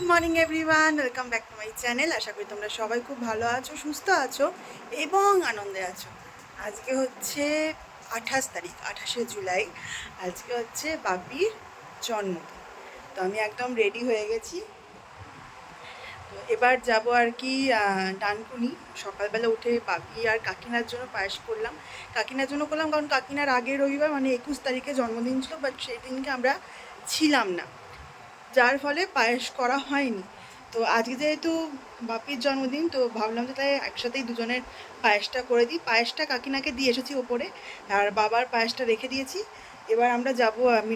Morning everyone, welcome back to my channel. আশা করি তোমরা সবাই খুব ভালো আছো, সুস্থ আছো এবং আনন্দে আছো। আজকে হচ্ছে 28 তারিখ, 28শে জুলাই। আজকে হচ্ছে বাপির জন্মদিন। তো আমি একদম রেডি হয়ে গেছি। তো এবার যাব আর কি ডানকুনি। সকালবেলা উঠে বাপি আর কাকিনার জন্য পায়েস করলাম। কাকিনার জন্য করলাম কারণ কাকিনার আগের রবিবার মানে 21 তারিখে জন্মদিন ছিল, বাট সেই দিনকে আমরা ছিলাম না, যার ফলে পায়েস করা হয়নি। তো আজকে যেহেতু বাপির জন্মদিন, তো ভাবলাম যে তাই একসাথেই দুজনের পায়েসটা করে দিই। পায়েসটা কাকিনাকে দিয়ে এসেছি ওপরে, আর বাবার পায়েসটা রেখে দিয়েছি। এবার আমরা যাব। আমি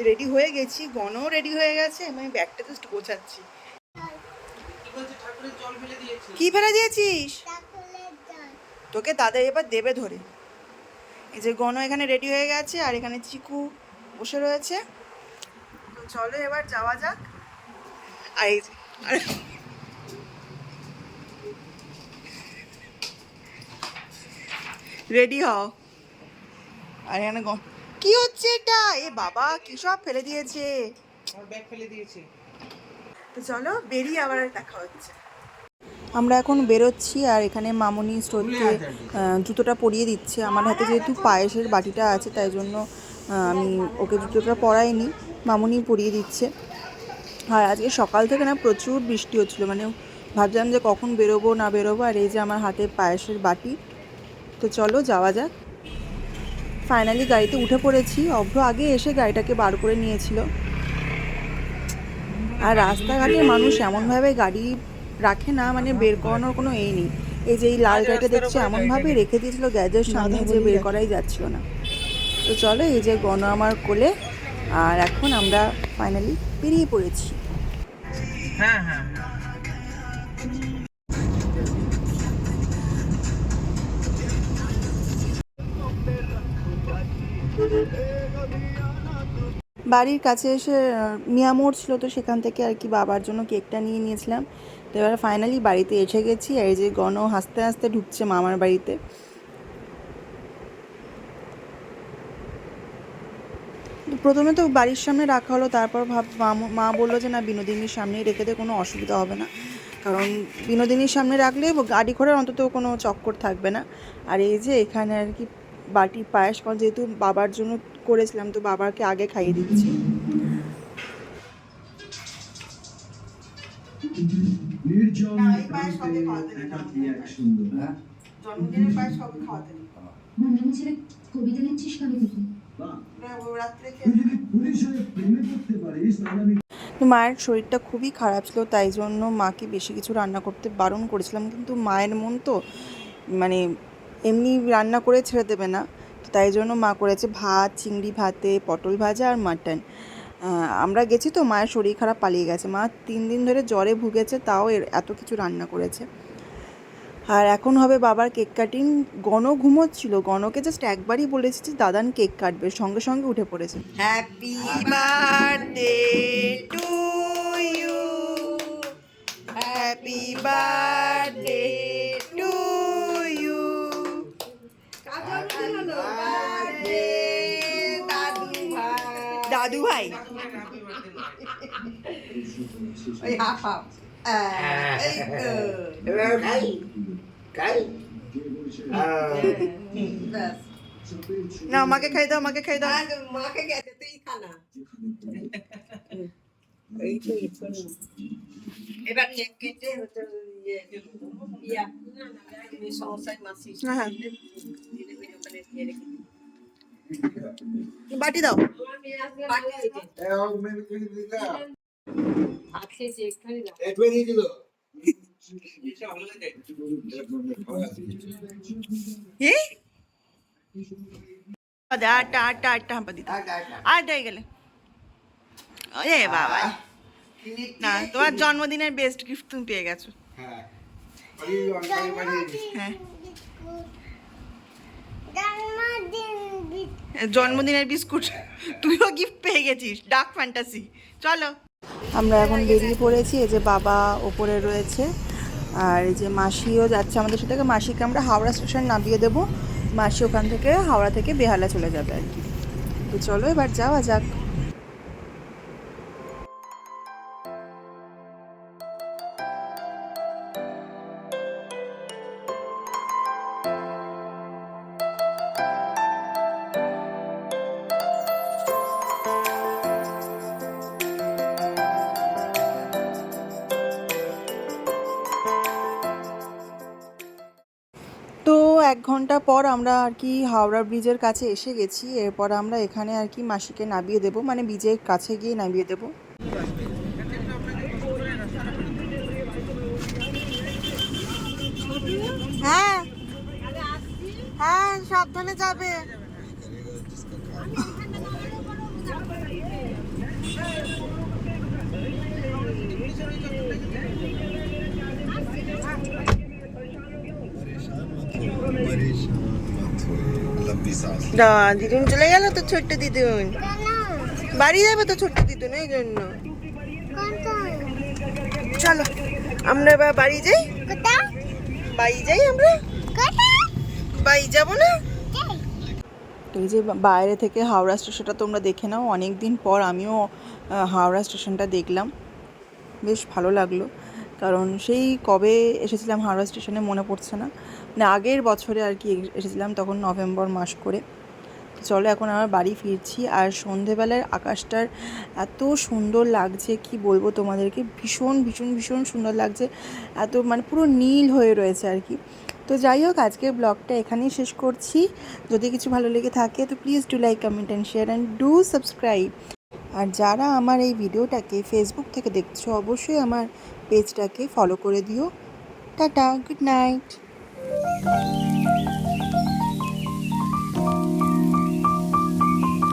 রেডি হয়ে গেছি, গণও রেডি হয়ে গেছে, আমি ব্যাগটা জাস্ট গোছাচ্ছি। কি ফেলে দিয়েছিস? তোকে দাদা এবার দেবে ধরে। এই যে গণ এখানে রেডি হয়ে গেছে, আর এখানে চিকু বসে রয়েছে। তো চলো এবার যাওয়া যাক। রেডি হও। আর এখানে কি হচ্ছে এটা? এ বাবা, কি সব ফেলে দিয়েছে। ব্যাগ ফেলে দিয়েছে। তো চলো বেরিয়ে আবার দেখা হচ্ছে। আমরা এখন বেরোচ্ছি, আর এখানে মামনি স্টোরকে জুতোটা পরিয়ে দিচ্ছে। আমার হাতে যেহেতু পায়েসের বাটিটা আছে, তাই জন্য আমি ওকে জুতোটা পরাইনি, মামনি পরিয়ে দিচ্ছে। আর আজকে সকাল থেকে না প্রচুর বৃষ্টি হচ্ছিলো, মানে ভাবছিলাম যে কখন বেরোবো না বেরোবো। আর এই যে আমার হাতে পায়েসের বাটি। তো চলো যাওয়া যাক। ফাইনালি গাড়িতে উঠে পড়েছি। অভ্র আগে এসে গাড়িটাকে বার করে নিয়েছিল। আর রাস্তাঘাটে মানুষ এমনভাবে গাড়ি রাখে না, মানে বের করানোর কোনো এই নেই। এই যে এই লাল গাড়িটা দেখছো, এমনভাবে রেখে দিয়েছিল গ্যাজের সামনে যে বের করাই যাচ্ছিল না। তো চলো, এই যে গণ আমার কোলে, আর এখন আমরা ফাইনালি বেরিয়ে পড়েছি। হ্যাঁ হ্যাঁ বাড়ির কাছে এসে মিয়ামোড় ছিল, তো সেখান থেকে আর কি বাবার জন্য কেকটা নিয়ে নিয়েছিলাম। তো এবার ফাইনালি বাড়িতে এসে গেছি। আর এই যে গণ হাসতে হাসতে ঢুকছে মামার বাড়িতে। প্রথমে তো বাড়ির সামনে রাখা হলো, তারপর মা বললো যে না, বিনোদিনীর সামনেই রেখে দে, কোনো অসুবিধা হবে না। কারণ বিনোদিনীর সামনে রাখলে গাড়ি ঘোড়ার অন্তত কোনো চক্কর থাকবে না। আর এই যে এখানে আর কি বাটি পায়েস, কারণ যেহেতু বাবার জন্য করেছিলাম, তো বাবাকে আগে খাইয়ে দিচ্ছি। জন্মদিনের পায়েস কবে খাওয়াতে কবিতা লিখছিস কবে থেকে? মায়ের শরীরটা খুবই খারাপ ছিল, তাই জন্য মাকে বেশি কিছু রান্না করতে বারণ করেছিলাম, কিন্তু মায়ের মন তো মানে এমনি রান্না করে ছেড়ে দেবে না। তাই জন্য মা করেছে ভাত, চিংড়ি ভাতে পটল ভাজা আর মাটন। আমরা গেছি তো মায়ের শরীর খারাপ, পালিয়ে গেছে। মা 3 দিন ধরে জ্বরে ভুগেছে, তাও এত কিছু রান্না করেছে। আর এখন হবে বাবার কেক কাটিং। গণ ঘুমোচ্ছিল, গণকে জাস্ট একবারই বলেছি যে দাদান কেক কাটবে, সঙ্গে সঙ্গে উঠে পড়েছে। Happy birthday to you, happy birthday to you, দাদু ভাই। ওই হাফ হাফ। না, আমাকে খাই দাও, আমাকে খাই দাও। মাকে গেছে তুই খানা। এবার কেক কেটে সমস্যায় মাসি বাটি দাও। আটটা আটটা আটটা হাঁপা দিতে, আটটাই গেলে। এ বাবা, না তোমার জন্মদিনের বেস্ট গিফট তুমি পেয়ে গেছো। হ্যাঁ, জন্মদিনের বিস্কুট তুইও গিফট পেয়ে গেছিস, ডার্ক ফ্যান্টাসি। চলো, আমরা এখন বেরিয়ে পড়েছি। এই যে বাবা ওপরে রয়েছে, আর এই যে মাসিও যাচ্ছে আমাদের সাথে। মাসিকে আমরা হাওড়া স্টেশন নামিয়ে দেবো, মাসি ওখান থেকে হাওড়া থেকে বেহালা চলে যাবে আর কি। তো চলো এবার যাওয়া যাক। 1 ঘন্টা পর আমরা আর কি হাওড়া ব্রিজের কাছে এসে গেছি। এরপর আমরা এখানে আর কি মাসিকে নামিয়ে দেবো, মানে ব্রিজের কাছে গিয়ে নামিয়ে দেবো। হ্যাঁ হ্যাঁ, সাবধানে যাবে। দিদুন চলে গেল তো, ছোট্ট দিদুন বাড়ি যাবে তো, ছোট্ট দিদুন এই জন্য। চলো আমরা এবার বাড়ি যাই। বাড়ি যাই, আমরা বাড়ি যাবো না। এই যে বাইরে থেকে হাওড়া স্টেশনটা তোমরা দেখে নাও। অনেক দিন পর আমিও হাওড়া স্টেশনটা দেখলাম, বেশ ভালো লাগলো। কারণ সেই কবে এসেছিলাম হাওড়া স্টেশনে মনে পড়ছে না, মানে আগের বছরে আর কি এসেছিলাম, তখন নভেম্বর মাস করে। চলো এখন আমার বাড়ি ফিরছি। আর সন্ধেবেলার আকাশটার এত সুন্দর লাগছে, কি বলবো তোমাদেরকে, ভীষণ ভীষণ ভীষণ সুন্দর লাগছে। এত মানে পুরো নীল হয়ে রয়েছে আর কি। তো যাই হোক, আজকের ব্লগটা এখানেই শেষ করছি। যদি কিছু ভালো লেগে থাকে তো please do like, comment and share and do subscribe. আর যারা আমার এই ভিডিওটাকে ফেসবুক থেকে দেখছো, অবশ্যই আমার পেজটাকে ফলো করে দিও। Tata, good night.